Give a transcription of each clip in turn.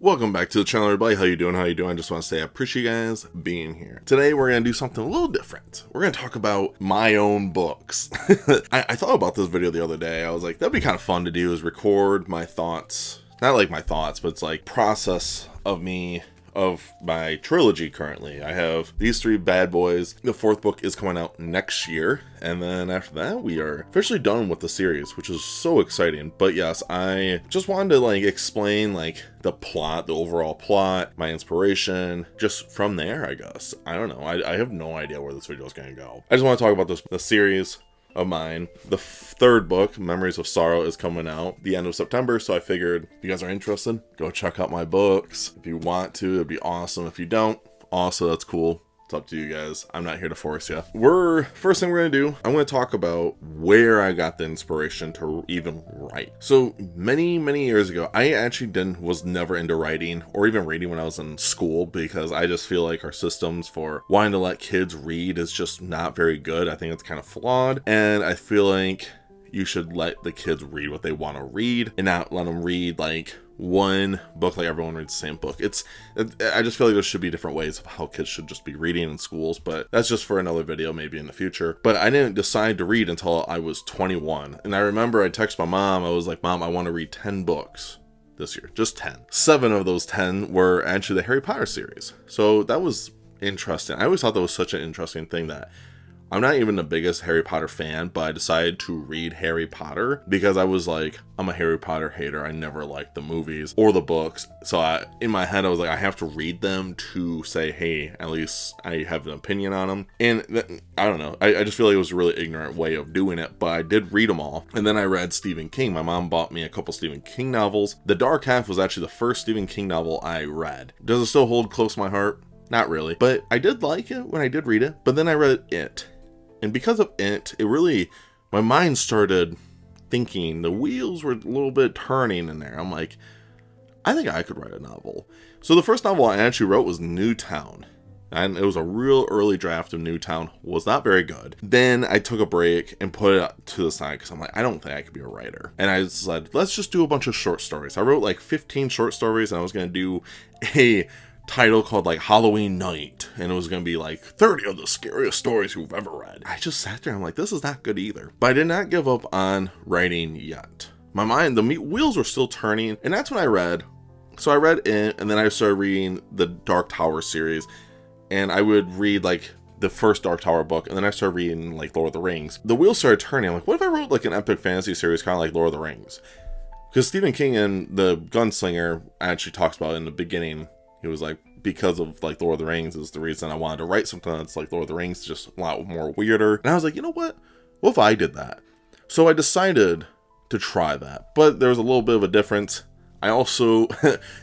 Welcome back to the channel, everybody. How you doing? I just want to say I appreciate you guys being here. Today we're going to do something a little different. We're going to talk about my own books. I thought about this video the other day. I was like, that'd be kind of fun to do, is record my thoughts. Not like my thoughts, but it's like process of my trilogy currently. I have these three bad boys. The fourth book is coming out next year, and then after that we are officially done with the series, which is so exciting. But yes, I just wanted to explain the plot, the overall plot, my inspiration, just from there, I guess. I don't know. I have no idea where this video is going to go. I just want to talk about the series of mine. The third book, Memories of Sorrow, is coming out the end of September, so I figured if you guys are interested, go check out my books. If you want to, it'd be awesome. If you don't, also, that's cool. It's up to you guys. I'm not here to force you. First thing we're gonna do, I'm gonna talk about where I got the inspiration to even write. So many years ago, I actually was never into writing or even reading when I was in school, because I just feel like our systems for wanting to let kids read is just not very good. I think it's kind of flawed, and I feel like you should let the kids read what they want to read and not let them read one book like everyone reads the same book. I just feel like there should be different ways of how kids should just be reading in schools, but that's just for another video, maybe in the future. But I didn't decide to read until I was 21. And I remember I texted my mom. I was like, Mom, I want to read 10 books this year. Just 10. 7 of those 10 were actually the Harry Potter series. So that was interesting. I always thought that was such an interesting thing that I'm not even the biggest Harry Potter fan, but I decided to read Harry Potter because I was like, I'm a Harry Potter hater. I never liked the movies or the books. So in my head, I was like, I have to read them to say, hey, at least I have an opinion on them. And I don't know. I just feel like it was a really ignorant way of doing it, but I did read them all. And then I read Stephen King. My mom bought me a couple Stephen King novels. The Dark Half was actually the first Stephen King novel I read. Does it still hold close to my heart? Not really. But I did like it when I did read it. But then I read It. And because of it really, my mind started thinking, the wheels were a little bit turning in there. I'm like, I think I could write a novel. So the first novel I actually wrote was Newtown. And it was a real early draft of Newtown. Was not very good. Then I took a break and put it to the side because I'm like, I don't think I could be a writer. And I said, let's just do a bunch of short stories. I wrote 15 short stories, and I was going to do a title called Halloween Night, and it was gonna be 30 of the scariest stories you've ever read. I just sat there, I'm like, this is not good either. But I did not give up on writing yet. My mind, the wheels were still turning, and that's when I read. So I read It, and then I started reading the Dark Tower series, and I would read the first Dark Tower book, and then I started reading Lord of the Rings. The wheels started turning. I'm like, what if I wrote an epic fantasy series kind of like Lord of the Rings? Because Stephen King in The Gunslinger actually talks about it in the beginning. He was like, because of Lord of the Rings is the reason I wanted to write something that's like Lord of the Rings, just a lot more weirder. And I was like, you know what? What if I did that? So I decided to try that. But there was a little bit of a difference. I also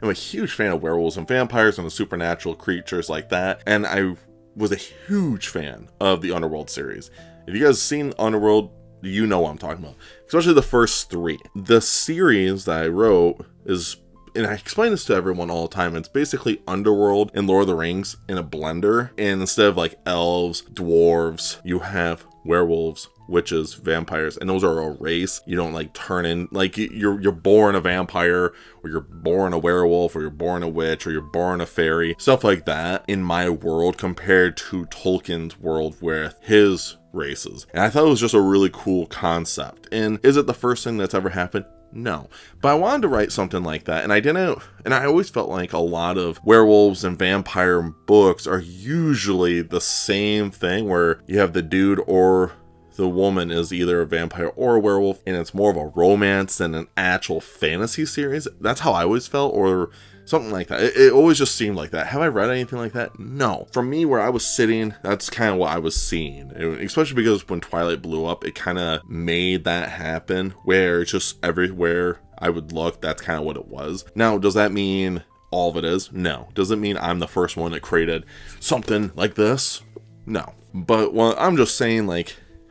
am a huge fan of werewolves and vampires and the supernatural creatures like that. And I was a huge fan of the Underworld series. If you guys have seen Underworld, you know what I'm talking about. Especially the first 3. The series that I wrote is, and I explain this to everyone all the time, it's basically Underworld and Lord of the Rings in a blender. And instead of elves, dwarves, you have werewolves, witches, vampires, and those are a race. You don't turn in, you're born a vampire, or you're born a werewolf, or you're born a witch, or you're born a fairy, stuff like that in my world compared to Tolkien's world with his races. And I thought it was just a really cool concept. And is it the first thing that's ever happened? No, but I wanted to write something like that, and I didn't, and I always felt like a lot of werewolves and vampire books are usually the same thing, where you have the dude or the woman is either a vampire or a werewolf, and it's more of a romance than an actual fantasy series. That's how I always felt, or something like that. It always just seemed like that. Have I read anything like that? No. For me, where I was sitting, that's kind of what I was seeing. Especially because when Twilight blew up, it kind of made that happen, where it's just everywhere I would look, that's kind of what it was. Now, does that mean all of it is? No. Does it mean I'm the first one that created something like this? No. But I'm just saying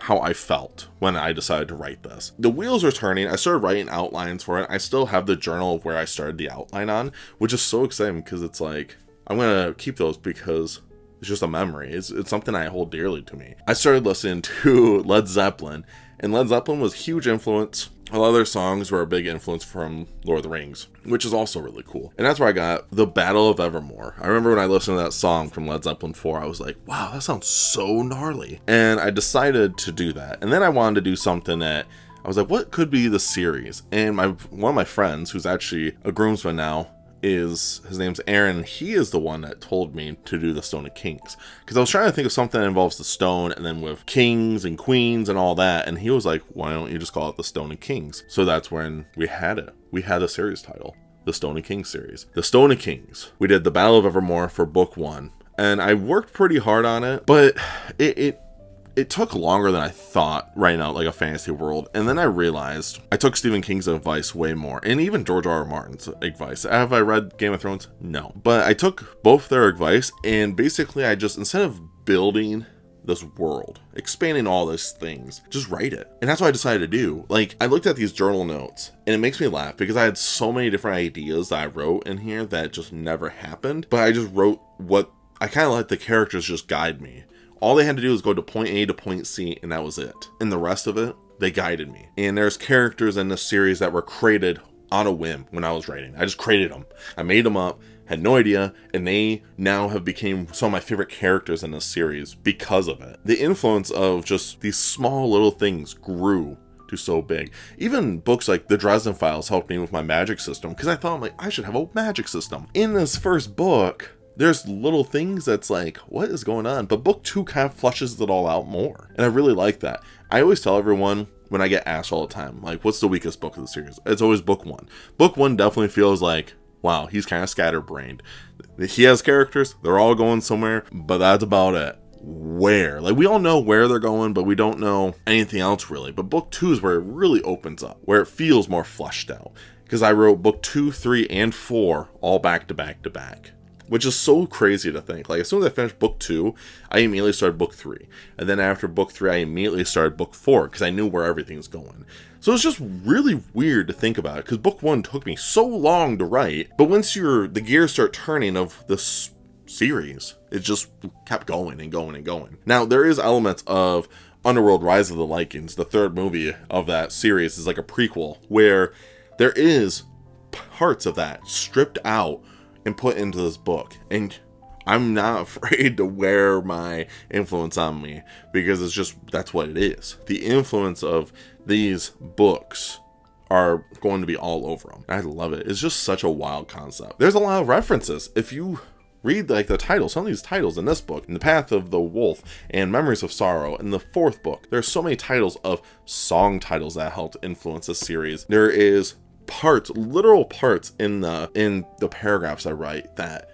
how I felt when I decided to write this. The wheels are turning. I started writing outlines for it. I still have the journal of where I started the outline on, which is so exciting because it's I'm going to keep those because It's just a memory. It's something I hold dearly to me. I started listening to Led Zeppelin, and Led Zeppelin was a huge influence. A lot of their songs were a big influence from Lord of the Rings, which is also really cool. And that's where I got The Battle of Evermore. I remember when I listened to that song from Led Zeppelin 4, I was like, wow, that sounds so gnarly. And I decided to do that. And then I wanted to do something that I was like, what could be the series? And one of my friends, who's actually a groomsman now, his name's Aaron. He is the one that told me to do the Stone of Kings, because I was trying to think of something that involves the stone and then with kings and queens and all that, and he was like, why don't you just call it the Stone of Kings? So that's when we had it. We had the series title, the Stone of Kings series. The Stone of Kings. We did the Battle of Evermore for book 1, and I worked pretty hard on it, but it took longer than I thought writing out like a fantasy world. And then I realized I took Stephen King's advice way more, and even George R.R. Martin's advice. Have I read Game of Thrones? No. But I took both their advice, and basically I just, instead of building this world, expanding all these things, just write it. And that's what I decided to do. Like, I looked at these journal notes, and it makes me laugh because I had so many different ideas that I wrote in here that just never happened. But I just wrote what I kind of let the characters just guide me. All they had to do was go to point A to point C, and that was it. And the rest of it, they guided me. And there's characters in this series that were created on a whim when I was writing. I just created them. I made them up, had no idea, and they now have become some of my favorite characters in this series because of it. The influence of just these small little things grew to so big. Even books like The Dresden Files helped me with my magic system, because I thought, like, I should have a magic system. In this first book, there's little things that's like, what is going on? But book 2 kind of flushes it all out more. And I really like that. I always tell everyone when I get asked all the time, like, what's the weakest book of the series? It's always book 1. Book 1 definitely feels like, wow, he's kind of scatterbrained. He has characters, they're all going somewhere, but that's about it. Where? Like, we all know where they're going, but we don't know anything else really. But book 2 is where it really opens up, where it feels more fleshed out. Because I wrote book 2, 3, and 4 all back to back to back. Which is so crazy to think. Like, as soon as I finished book 2, I immediately started book 3. And then after book 3, I immediately started book 4, because I knew where everything's going. So it's just really weird to think about it, because book 1 took me so long to write. But once the gears start turning of this series, it just kept going and going and going. Now, there is elements of Underworld Rise of the Lycans. The third movie of that series is like a prequel, where there is parts of that stripped out and put into this book, and I'm not afraid to wear my influence on me, because it's just, that's what it is. The influence of these books are going to be all over them. I love it. It's just such a wild concept. There's a lot of references. If you read like the titles, some of these titles in this book, in The Path of the Wolf and Memories of Sorrow, in the 4th book, there's so many titles of song titles that helped influence this series. There is literal parts in the paragraphs I write that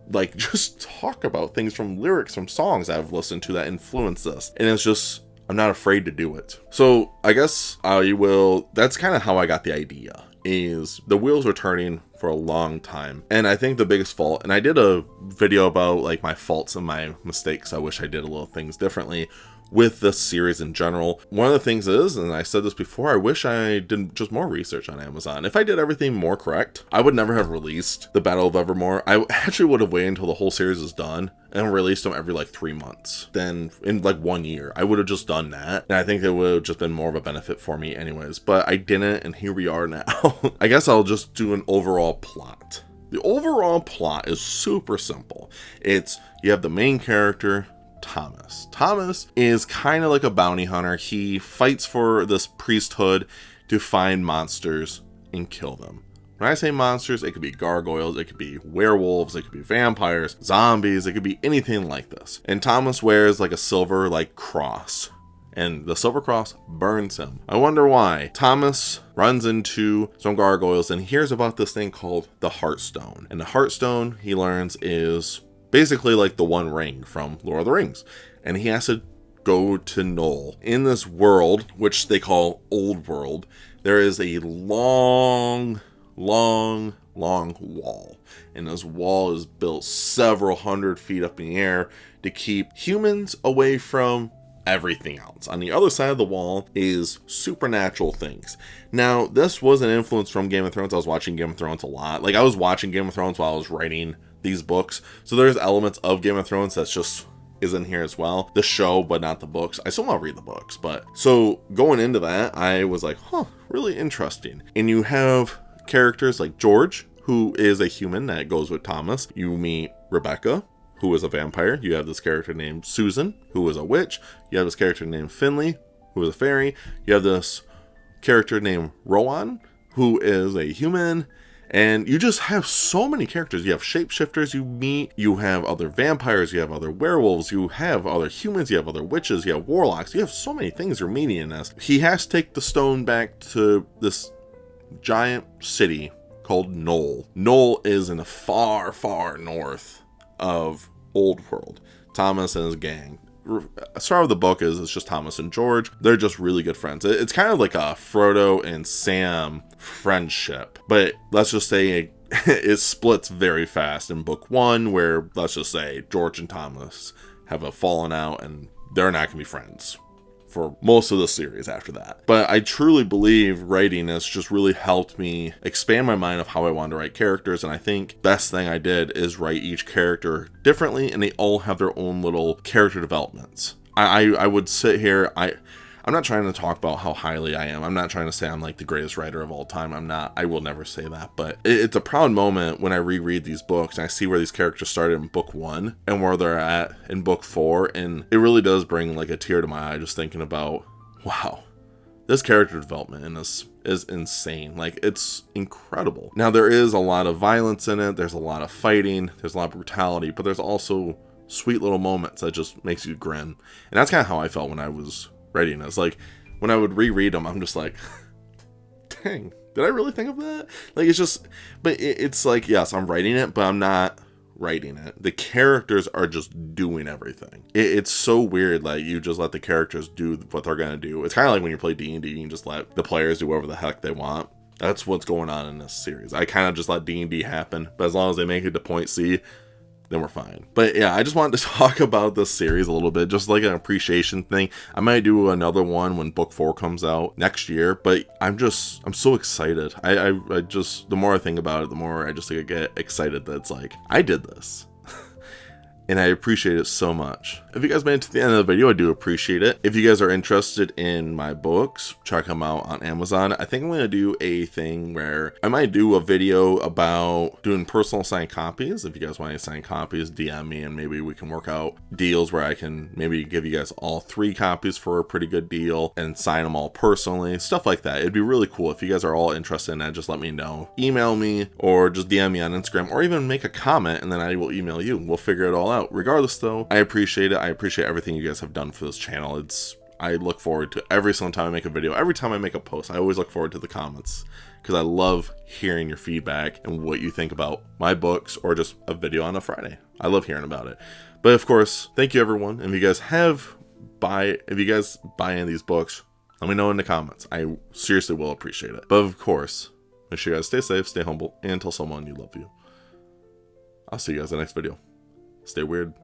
like just talk about things from lyrics from songs I've listened to that influence this, and it's just, I'm not afraid to do it. So I guess that's kind of how I got the idea, is the wheels were turning for a long time. And I think the biggest fault, and I did a video about like my faults and my mistakes, I wish I did a little things differently with this series in general. One of the things is, and I said this before, I wish I did just more research on Amazon. If I did everything more correct, I would never have released The Battle of Evermore. I actually would have waited until the whole series is done and released them every like 3 months. Then in like 1 year, I would have just done that. And I think it would have just been more of a benefit for me anyways, but I didn't, and here we are now. I guess I'll just do an overall plot. The overall plot is super simple. You have the main character, Thomas. Thomas is kind of like a bounty hunter. He fights for this priesthood to find monsters and kill them. When I say monsters, it could be gargoyles, it could be werewolves, it could be vampires, zombies, it could be anything like this. And Thomas wears like a silver cross, and the silver cross burns him. I wonder why. Thomas runs into some gargoyles and hears about this thing called the Heartstone. And the Heartstone, he learns, is basically like the One Ring from Lord of the Rings. And he has to go to Knoll. In this world, which they call Old World, there is a long wall. And this wall is built several hundred feet up in the air to keep humans away from everything else. On the other side of the wall is supernatural things. Now, this was an influence from Game of Thrones. I was watching Game of Thrones a lot. Like, I was watching Game of Thrones while I was writing these books. So there's elements of Game of Thrones that's just is in here as well. The show, but not the books. I still want to read the books, but so going into that, I was like, huh, really interesting. And you have characters like George, who is a human that goes with Thomas. You meet Rebecca, who is a vampire. You have this character named Susan, who is a witch. You have this character named Finley, who is a fairy. You have this character named Rowan, who is a human. And you just have so many characters. You have shapeshifters you meet, you have other vampires, you have other werewolves, you have other humans, you have other witches, you have warlocks. You have so many things you're meeting in this. He has to take the stone back to this giant city called Knoll. Knoll is in the far, far north of Old World. Thomas and his gang. Start of the book is it's just Thomas and George. They're just really good friends. It's kind of like a Frodo and Sam friendship, but let's just say it splits very fast in book 1, where let's just say George and Thomas have a falling out and they're not gonna be friends for most of the series after that. But I truly believe writing this just really helped me expand my mind of how I wanted to write characters, and I think best thing I did is write each character differently, and they all have their own little character developments. I would sit here, I'm not trying to talk about how highly I am. I'm not trying to say I'm like the greatest writer of all time. I'm not. I will never say that. But it's a proud moment when I reread these books and I see where these characters started in book 1 and where they're at in book 4. And it really does bring like a tear to my eye just thinking about, wow, this character development in this is insane. Like, it's incredible. Now, there is a lot of violence in it. There's a lot of fighting. There's a lot of brutality. But there's also sweet little moments that just makes you grin. And that's kind of how I felt when I was writing this. Like, when I would reread them, I'm just like, dang, did I really think of that? Like, it's just, but it's like, yes, I'm writing it, but I'm not writing it. The characters are just doing everything. It's so weird. Like, you just let the characters do what they're gonna do. It's kind of like when you play D&D, you can just let the players do whatever the heck they want. That's what's going on in this series. I kind of just let D&D happen, but as long as they make it to point C, then we're fine. But yeah, I just wanted to talk about this series a little bit, just like an appreciation thing. I might do another one when book 4 comes out next year, but I'm so excited. I just, the more I think about it, the more I just like, get excited that it's like, I did this. And I appreciate it so much. If you guys made it to the end of the video, I do appreciate it. If you guys are interested in my books, check them out on Amazon. I think I'm going to do a thing where I might do a video about doing personal signed copies. If you guys want any signed copies, DM me and maybe we can work out deals where I can maybe give you guys all 3 copies for a pretty good deal and sign them all personally, stuff like that. It'd be really cool. If you guys are all interested in that, just let me know. Email me or just DM me on Instagram or even make a comment and then I will email you. We'll figure it all out. Regardless though, I appreciate it. I appreciate everything you guys have done for this channel. I look forward to every single time I make a video, every time I make a post. I always look forward to the comments because I love hearing your feedback and what you think about my books or just a video on a Friday. I love hearing about it. But of course, thank you everyone. And if you guys buy any of these books, let me know in the comments. I seriously will appreciate it. But of course, make sure you guys stay safe, stay humble, and tell someone you love you. I'll see you guys in the next video. Stay weird.